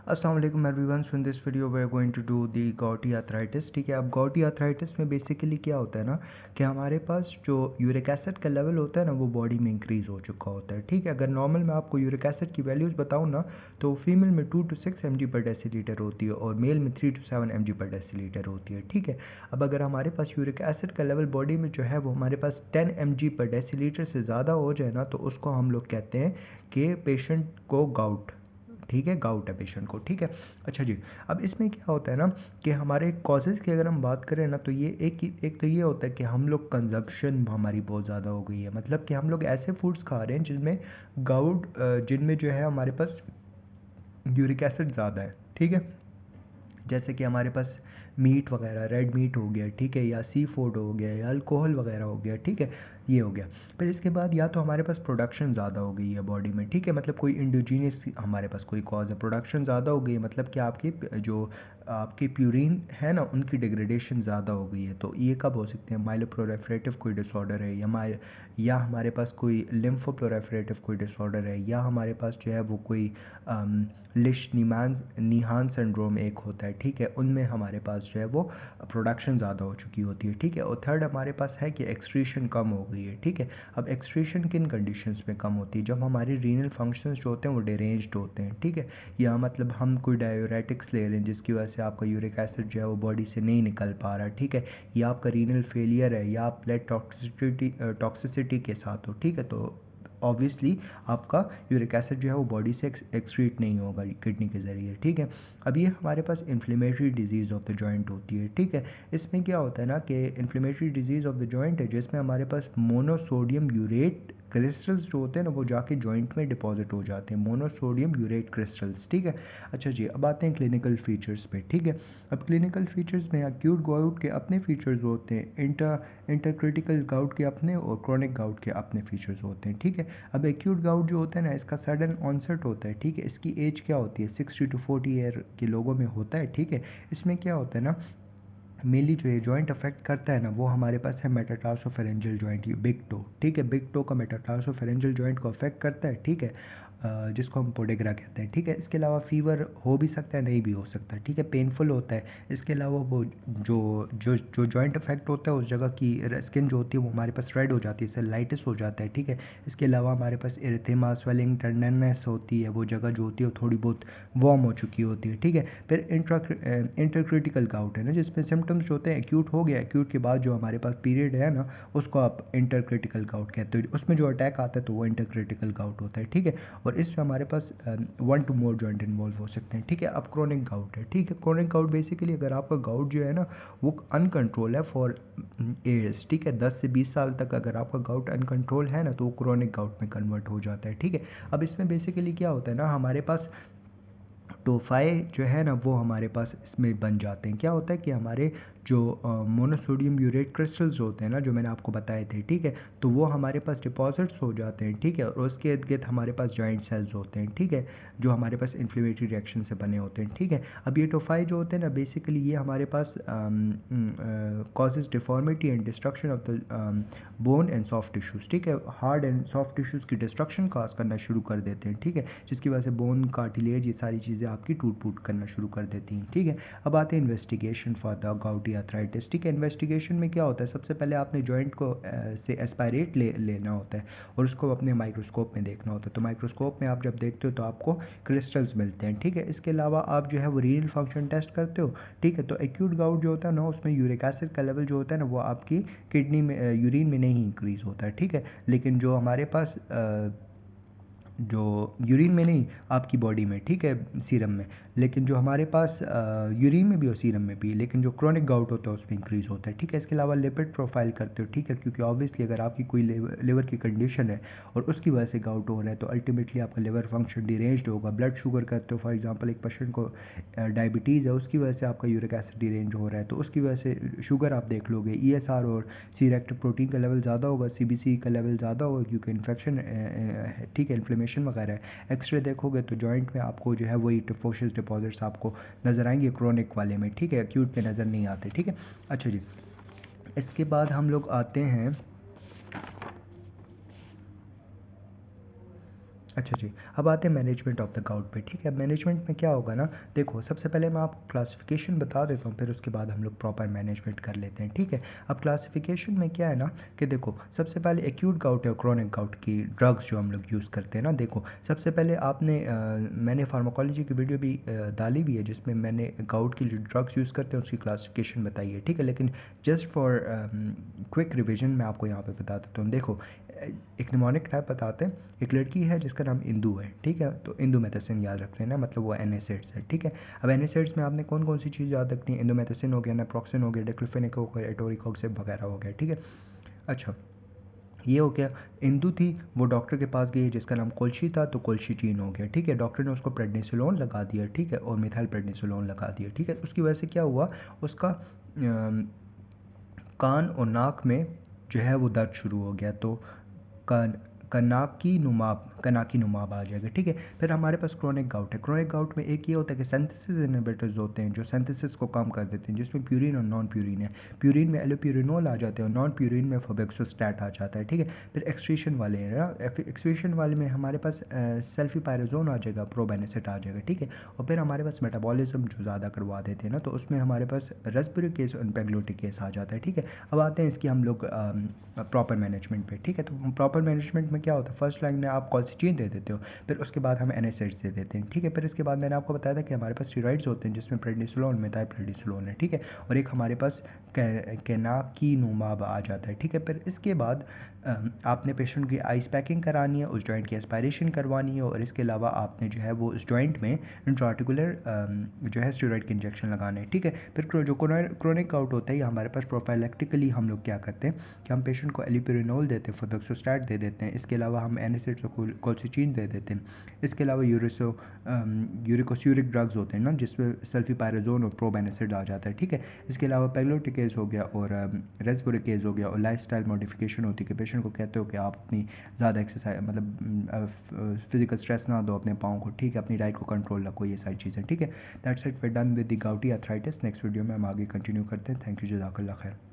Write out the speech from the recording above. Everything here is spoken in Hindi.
अस्सलाम वालेकुम everyone. So in this video we are going to do the gouty arthritis. ठीक है, अब गॉटी आर्थराइटिस में बेसिकली क्या होता है ना कि हमारे पास जो यूरिक एसिड का लेवल होता है ना वो बॉडी में इंक्रीज़ हो चुका होता है। ठीक है, अगर नॉर्मल मैं आपको यूरिक एसिड की वैल्यूज़ बताऊँ ना तो फीमेल में 2 to 6 mg पर डेसीलीटर होती है और मेल में 3 to 7 mg पर डेसीलीटर होती है। ठीक है, अब अगर हमारे पास यूरिक एसिड का लेवल बॉडी में जो है वो हमारे पास 10 mg पर डेसीलीटर से ज़्यादा हो जाए ना तो उसको हम लोग कहते हैं कि पेशेंट को गाउट, ठीक है, गाउट है पेशेंट को। ठीक है, अच्छा जी, अब इसमें क्या होता है ना कि हमारे कॉजेज़ की अगर हम बात करें ना तो ये एक तो ये होता है कि हम लोग कंजप्शन हमारी बहुत ज़्यादा हो गई है, मतलब कि हम लोग ऐसे फूड्स खा रहे हैं जिनमें गाउट जिनमें जो है हमारे पास यूरिक एसिड ज़्यादा है। ठीक है, जैसे कि हमारे पास मीट वगैरह, रेड मीट हो गया, ठीक है, या सी फूड हो गया, या अल्कोहल वगैरह हो गया। ठीक है, ये हो गया। फिर इसके बाद या तो हमारे पास प्रोडक्शन ज़्यादा हो गई है बॉडी में। ठीक है, मतलब कोई इंडोजीनियस हमारे पास कोई कॉज है, प्रोडक्शन ज़्यादा हो गई है, मतलब कि आपकी प्यूरिन है ना उनकी डिग्रेडेशन ज़्यादा हो गई है। तो ये कब हो सकते हैं, माइलोप्रोरेफरेटिव कोई डिसऑर्डर है, या हमारे पास कोई लिम्फोप्रोरेफरेटिव कोई डिसऑर्डर है, या हमारे पास जो है वो कोई लिश निहान सिंड्रोम एक होता है। ठीक है, उनमें हमारे पास जो है वो प्रोडक्शन ज़्यादा हो चुकी होती है। ठीक है, और थर्ड हमारे पास है कि एक्सक्रीशन कम हो गई है। ठीक है, अब एक्सक्रीशन किन कंडीशंस में कम होती है, जब हमारी रीनल फंक्शंस जो होते हैं वो डिरेंज्ड होते हैं। ठीक है, या मतलब हम कोई डायूरेटिक्स ले रहे हैं जिसकी वजह से आपका यूरिक एसिड जो है वो बॉडी से नहीं निकल पा रहा है। ठीक है, या आपका रीनल फेलियर है, या आप ब्लड टॉक्सिसिटी के साथ हो। ठीक है, तो ऑब्वियसली आपका यूरिक एसिड जो है वो बॉडी से एक्सक्रीट नहीं होगा किडनी के ज़रिए। ठीक है, अब ये हमारे पास inflammatory disease of the joint होती है। ठीक है, इसमें क्या होता है ना कि inflammatory disease of the joint है जिसमें हमारे पास मोनोसोडियम यूरेट क्रिस्टल्स जो होते हैं ना वो जाके जॉइंट में डिपॉजिट हो जाते हैं, मोनोसोडियम यूरेट क्रिस्टल्स। ठीक है, अच्छा जी, अब आते हैं क्लिनिकल फीचर्स पे। ठीक है, अब क्लिनिकल फीचर्स में एक्यूट गाउट के अपने फीचर्स होते हैं, इंटरक्रिटिकल गाउट के अपने और क्रॉनिक गाउट के अपने फीचर्स होते हैं। ठीक है, अब एक्यूट गाउट जो होता है ना इसका सडन ऑनसेट होता है। ठीक है, इसकी एज क्या होती है, 60 to 40 ईयर के लोगों में होता है। ठीक है, इसमें क्या होता है ना मेनली जो ये जॉइंट अफेक्ट करता है ना वो हमारे पास है मेटाटार्सोफेरेंजियल जॉइंट, ये बिग टो। ठीक है, बिग टो का मेटाटार्सोफेरेंजियल जॉइंट को अफेक्ट करता है। ठीक है, जिसको हम पोडेग्रा कहते हैं। ठीक है, इसके अलावा फीवर हो भी सकता है, नहीं भी हो सकता। ठीक है, पेनफुल होता है। इसके अलावा वो जो जो जो जॉइंट अफेक्ट होता है उस जगह की स्किन जो होती है वो हमारे पास रेड हो जाती है, सेलाइटिस हो जाता है। ठीक है, इसके अलावा हमारे पास एरिथेमा, स्वेलिंग, टेंडरनेस होती है, वो जगह जो होती है वो थोड़ी बहुत वार्म हो चुकी होती है। ठीक है, फिर इंटरक्रिटिकल गाउट है ना जिसमें सिम्टम्स जो होते हैं एक्यूट हो गया, एक्यूट के बाद जो हमारे पास पीरियड है ना उसको आप इंटरक्रिटिकल गाउट कहते हो, उसमें जो अटैक आता है तो वो इंटरक्रिटिकल गाउट होता है। ठीक है, और इसमें हमारे पास 1 to more जॉइंट इन्वॉल्व हो सकते हैं। ठीक है, अब क्रोनिक गाउट है। ठीक है, क्रोनिक गाउट बेसिकली अगर आपका गाउट जो है ना वो अनकंट्रोल है फॉर एज, ठीक है, 10 से 20 साल तक अगर आपका गाउट अनकंट्रोल है ना तो वो क्रोनिक गाउट में कन्वर्ट हो जाता है। ठीक है, अब इसमें बेसिकली क्या होता है ना हमारे पास टोफाए जो है ना वो हमारे पास इसमें बन जाते हैं। क्या होता है कि हमारे जो मोनोसोडियम यूरेट क्रिस्टल्स होते हैं ना जो मैंने आपको बताए थे। ठीक है, तो वो हमारे पास डिपॉजिट्स हो जाते हैं। ठीक है, और उसके इर्द गिर्द हमारे पास जॉइंट सेल्स होते हैं। ठीक है, जो हमारे पास इन्फ्लेमेटरी रिएक्शन से बने होते हैं। ठीक है, अब ये टोफाए जो होते हैं ना बेसिकली ये हमारे पास causes deformity and destruction of the bone and soft tissues. ठीक है, हार्ड एंड सॉफ्ट टिश्यूज़ की डिस्ट्रक्शन काज करना शुरू कर देते हैं। ठीक है, जिसकी वजह से बोन, कार्टिलेज, ये सारी चीज़ें आपकी टूट फूट करना शुरू कर देती हैं। ठीक है, अब आते हैं investigation for the gouty arthritis. ठीक है, इन्वेस्टिगेशन में क्या होता है, सबसे पहले आपने जॉइंट को से एस्पायरेट लेना होता है और उसको अपने माइक्रोस्कोप में देखना होता है। तो माइक्रोस्कोप में आप जब देखते हो तो आपको क्रिस्टल्स मिलते हैं। ठीक है, इसके अलावा आप जो है वो रीनल फंक्शन टेस्ट करते हो। ठीक है, तो एक्यूट गाउट जो होता है ना उसमें यूरिक एसिड का लेवल जो होता है ना वो आपकी किडनी में यूरिन में नहीं इंक्रीज़ होता है। ठीक है, लेकिन जो हमारे पास जो यूरिन में नहीं आपकी बॉडी में, ठीक है, सीरम में, लेकिन जो हमारे पास यूरिन में भी और सीरम में भी, लेकिन जो क्रोनिक गाउट होता है उसमें इंक्रीज़ होता है। ठीक है, इसके अलावा लिपिड प्रोफाइल करते हो। ठीक है, क्योंकि ऑब्वियसली अगर आपकी कोई लिवर की कंडीशन है और उसकी वजह से गाउट हो रहा है तो अल्टीमेटली आपका लिवर फंक्शन डिरेंज्ड होगा। ब्लड शुगर करते हो, फॉर एग्जांपल एक पेशेंट को डायबिटीज़ है उसकी वजह से आपका यूरिक एसिड डिरेंज हो रहा है तो उसकी वजह से शुगर आप देख लोगे, ESR और सी रेक्टिव प्रोटीन का लेवल ज़्यादा होगा, CBC का लेवल ज़्यादा होगा क्योंकि इन्फेक्शन है। ठीक है, इन्फ्लेमेशन वगैरह है। एक्सरे देखोगे तो जॉइंट में आपको जो है वही टिफोशियस डिपॉजिट्स आपको नज़र आएंगे क्रोनिक वाले में। ठीक है, एक्यूट में नज़र नहीं आते। ठीक है, अच्छा जी, इसके बाद हम लोग आते हैं अच्छा जी, अब आते हैं मैनेजमेंट ऑफ द गाउट पे। ठीक है, मैनेजमेंट में क्या होगा ना, देखो सबसे पहले मैं आपको क्लासिफिकेशन बता देता हूँ, फिर उसके बाद हम लोग प्रॉपर मैनेजमेंट कर लेते हैं। ठीक है, अब क्लासिफिकेशन में क्या है ना कि देखो सबसे पहले एक्यूट गाउट है, क्रॉनिक गाउट की ड्रग्स जो हम लोग यूज़ करते हैं ना, देखो सबसे पहले मैंने फार्माकोलॉजी की वीडियो भी डाली हुई है जिसमें मैंने गाउट की जो ड्रग्स यूज़ करते हैं उसकी क्लासिफिकेशन बताई है। ठीक है, लेकिन जस्ट फॉर क्विक रिविजन मैं आपको यहाँ पे बता देता हूँ। देखो एक निमोनिक टाइप बताते हैं, एक लड़की है जिसका नाम इंदु है। ठीक है, तो इंदुमेथासिन याद रख लेना, मतलब वो एनएसएड्स है। ठीक है, अब एनएसएड्स में आपने कौन कौन सी चीज़ याद रखनी है, इंदुमेथासिन हो गया, नाप्रोक्सिन हो गया, डिक्लोफेनेक हो गया, एटोरिकोक्सिब वगैरह हो गया। ठीक है, अच्छा ये हो गया। इंदु थी, वो डॉक्टर के पास गई जिसका नाम कोल्शी था, तो कोल्शीटीन हो गया। ठीक है, डॉक्टर ने उसको प्रेडनिसोलोन लगा दिया। ठीक है, और मिथाइल प्रेडनिसोलोन लगा दिया। ठीक है, उसकी वजह से क्या हुआ, उसका कान और नाक में जो है वो दर्द शुरू हो गया, तो कान कनाकी नुमाब आ जाएगा। ठीक है, फिर हमारे पास क्रोनिक गाउट है। क्रोनिक गाउट में एक ये होता है कि सिंथेसिस इनहिबिटर्स होते हैं जो सिंथेसिस को कम कर देते हैं, जिसमें प्यूरिन और नॉन प्यूरिन है। प्यूरिन में एलोप्यूरिनोल आ जाते हैं और नॉन प्यूरिन में फॉबेक्सोस्टैट आ जाता है। ठीक है, फिर एक्सक्रीशन वाले हैं ना, एक्सक्रीशन वाले में हमारे पास सेल्फीपायराजोन आ जाएगा, प्रोबेनिसिट आ जाएगा। ठीक है, और फिर हमारे पास मेटाबॉलिज्म जो ज़्यादा करवा देते हैं ना, तो उसमें हमारे पास रेस्पिरेटरी केस और पेग्लोटिक केस आ जाता है। ठीक है, अब आते हैं इसकी हम लोग प्रॉपर मैनेजमेंट पे। ठीक है, तो प्रॉपर मैनेजमेंट में क्या होता है, फर्स्ट लाइन में आप कॉल्सिटीन दे देते हो, फिर उसके बाद हम एनएसएड्स दे देते हैं। ठीक है, फिर इसके बाद मैंने आपको बताया था कि हमारे पास स्टेरॉइड्स होते हैं जिसमें प्रेडनिसोलोन, मिथाइल प्रेडनिसोलोन है। ठीक है, और एक हमारे पास केनाकीनुमाब आ जाता है। ठीक है, फिर इसके बाद आपने पेशेंट की आइस पैकिंग करानी है, उस जॉइंट की एस्पायरेशन करवानी है, और इसके अलावा आपने जो है वो उस जॉइंट में इंट्राआर्टिकुलर जो है स्टेरॉइड के इंजेक्शन लगाने हैं। ठीक है, फिर जो क्रोनिक गाउट होता है ये हमारे पास प्रोफाइलेक्टिकली हम लोग क्या करते हैं कि हम पेशेंट को एलिपिरिनोल देते हैं, फॉबेक्सोस्टैट दे देते हैं, इसके अलावा हम एनएसएड्स और कोल्सिटीन दे देते हैं। इसके अलावा यूरिकोस्यूरिक ड्रग्स होते हैं ना, जिसमें सल्फीपायराजोन और प्रोबेनिसिड आ जाता है। ठीक है, इसके अलावा पेग्लोटिकेज हो गया और रेस्पिरेकेज हो गया, और लाइफस्टाइल मॉडिफिकेशन होती है कि पेशेंट को कहते हो कि आप अपनी ज़्यादा एक्सरसाइज मतलब फिजिकल स्ट्रेस ना दो अपने पाँव को। ठीक है, अपनी डाइट को कंट्रोल रखो, ये सारी चीज़ें। ठीक है, that's it, we done with the gouty arthritis. Next video में हम आगे कंटिन्यू करते हैं। थैंक यू, जज़ाकल्लाह खैर।